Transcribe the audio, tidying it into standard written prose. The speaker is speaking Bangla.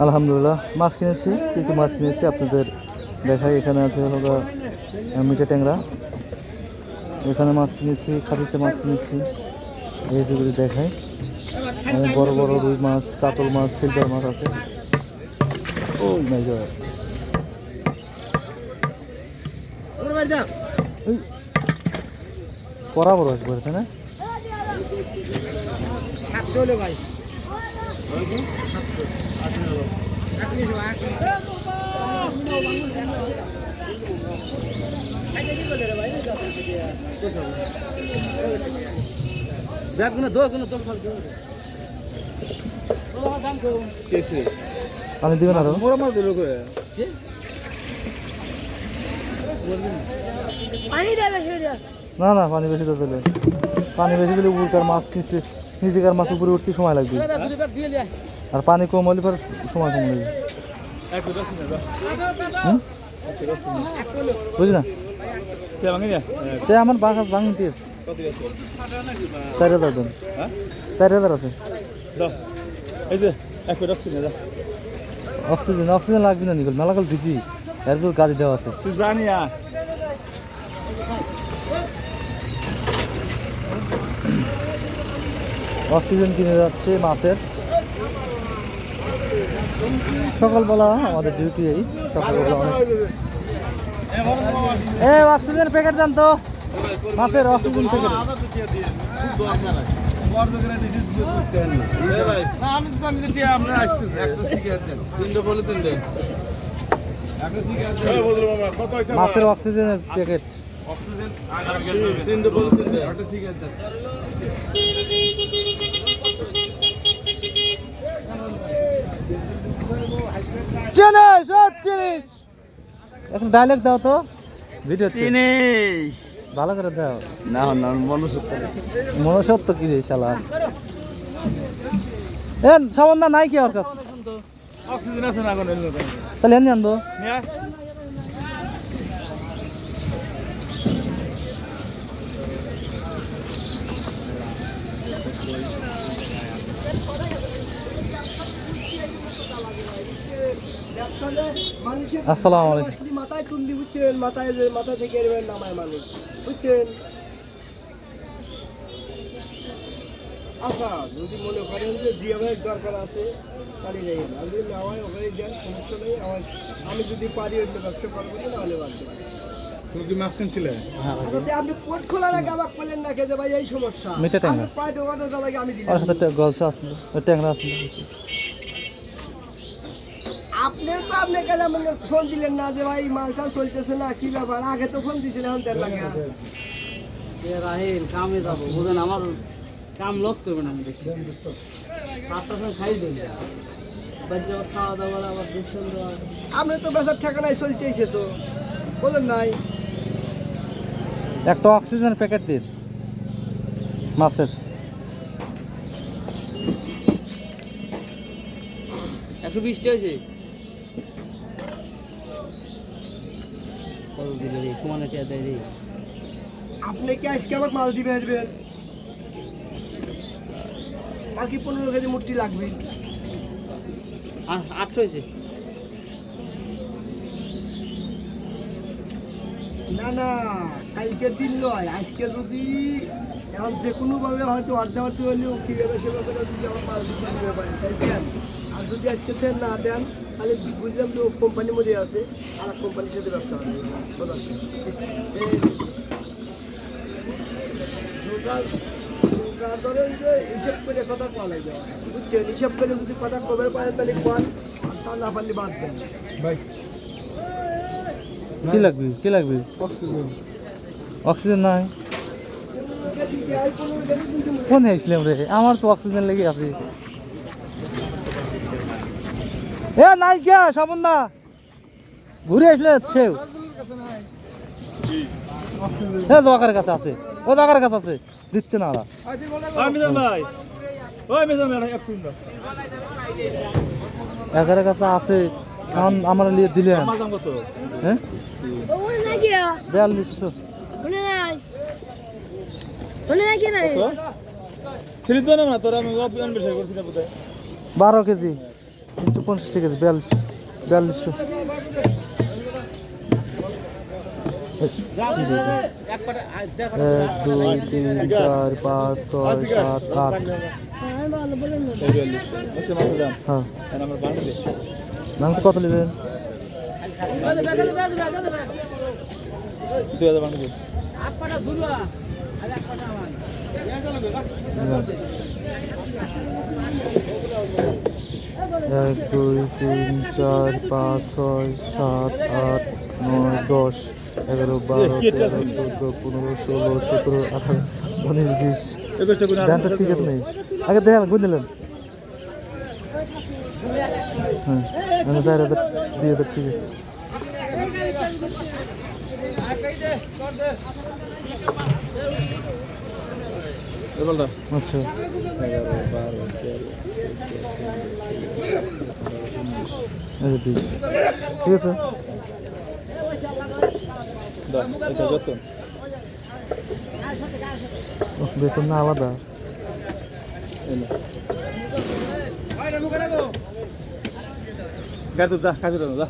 আলহামদুলিল্লাহ মাছ কিনেছি, কিছু মাছ কিনেছি আপনাদের দেখাই। এখানে আছে হলো মিঠা ট্যাংরা, এখানে মাছ কিনেছি, খাদিতে মাছ কিনেছি, এই যেগুলি দেখাই। বড় বড় রুই মাছ, কাতল মাছ, সিলভার মাছ আছে। ওই মাই গড, কড়া বড় একবার, তাই না? ভাই পানি দিবেন আরো? না না, পানি বেশি দিলে, পানি বেশি দিলে উপরকার মাছ নিজেকার মাছ উপরে উঠতে সময় লাগবে, আর পানি কম হলে পর সময় কম লাগবে। বুঝি না, আমার বাগাস ভাঙি দিয়ে 4000 দেন, 4000 আছে। অক্সিজেন অক্সিজেন লাগবে না নিকল, মেলাকাল দিচ্ছি, এরপর গাড়ি দেওয়া আছে। তুই জানি অক্সিজেন কিনে যাচ্ছে মাছের। সকালবেলা আমাদের ডিউটি, এই সকালবেলা অক্সিজেন প্যাকেট দেন তো, মাছের অক্সিজেন প্যাকেট। মাছের অক্সিজেনের প্যাকেট। এখন ডায়লগ দাও তো, ভিডিও জিনিস ভালো করে দাও। না না, মনুষ্যত্ব কি রে শালা, সম্বন্ধ নাই কি ওর কাছে? অক্সিজেন আছে না, তাহলে এমনি আনবো। আসসালামু আলাইকুম। মাথায় তুললি বুঝছেন, মাথা থেকে নামায় মানুষ বুঝছেন। আচ্ছা, যদি মনে করেন যে জিএমের দরকার আছে তাহলে নেই, আর যদি না হয় ওখানে দেন, সমস্যা নেই। আমি যদি পারি অন্য ব্যবসা করবো না, নাহলে বাদ দেবো। তুমি কি মাছ কিনছিলে? আপনি পোর্ট খোলার আগে আমাকে বললেন না যে ভাই এই সমস্যা, মিঠা ট্যাংরা পাই দোকানে যাওয়ার আমি দিলাম। আর সাথে গলসা আছে, ট্যাংরা আছে। আপনি তো আপনাকে যেমন ফোন দিলেন না যে ভাই মালটা চলতেছে না, কি ব্যাপার? আগে তো ফোন দিয়েছিলেন, এখন দেড় লাগে রাহিল কামে যাবো, বুঝেন আমার কাম লস করবেন। আমি দেখি 5টার সময় খাই দেন, খাওয়া দাওয়া আবার দেখছেন। আপনি তো বেচার ঠিকানায় চলতেইছে তো, বলেন নাই। একটা অক্সিজেন প্যাকেট দিন মাছের। 120টা হয়েছে। আপনি কি আজকে আবার মাল দিবে আসবেন? বাকি 15 কেজি মুটি লাগবে। 800 হয়েছে। না না, কালকের দিন নয়, আজকে যদি এখন যে কোনোভাবে হয়তো অর্ধা হলেও কি হবে সেভাবে যদি আমার মাল দিতে পারেন তাই দেন। আর যদি আজকে ফের না দেন তাহলে বুঝলাম তো কোম্পানির মধ্যে আছে, আর এক কোম্পানির সাথে ব্যবসা হবে। ধরেন যে হিসেব করে কথা কওয়া লাগবে, বুঝছেন? হিসাব করে যদি কথা কবে পারেন তাহলে কন, তা না পারলে বাদ দেন। ভাই কি লাগবে? কি লাগবে? অক্সিজেন। অক্সিজেন নাই কোন আসলাম রে, আমার তো অক্সিজেন লেগে আছে। এ নাই কে সামন্দা ঘুরে আসলে সেও দোকানের কাছে আছে, ও দোকানের কাছে আছে, দিচ্ছে না ওরা। এগারের কাছে আছে, আমার দিলেন। হ্যাঁ 4200। 12 কেজি। 350, ঠিক আছে, 4200। এক 1 2 3 4 5 6 7 8। হ্যাঁ, দাম কত নেবেন? 1 2 3 4 5 6 7 8 9 10 11 12 13 14 15 16 17 18 19 20। দাম তো ঠিক আছে নেই, আগে দেখেন বুঝ নিলেন। হ্যাঁ, 2000 ঠিক আছে। আচ্ছা, 11 12 13 ঠিক আছে। বেতন না আলাদা। যা কাজে যা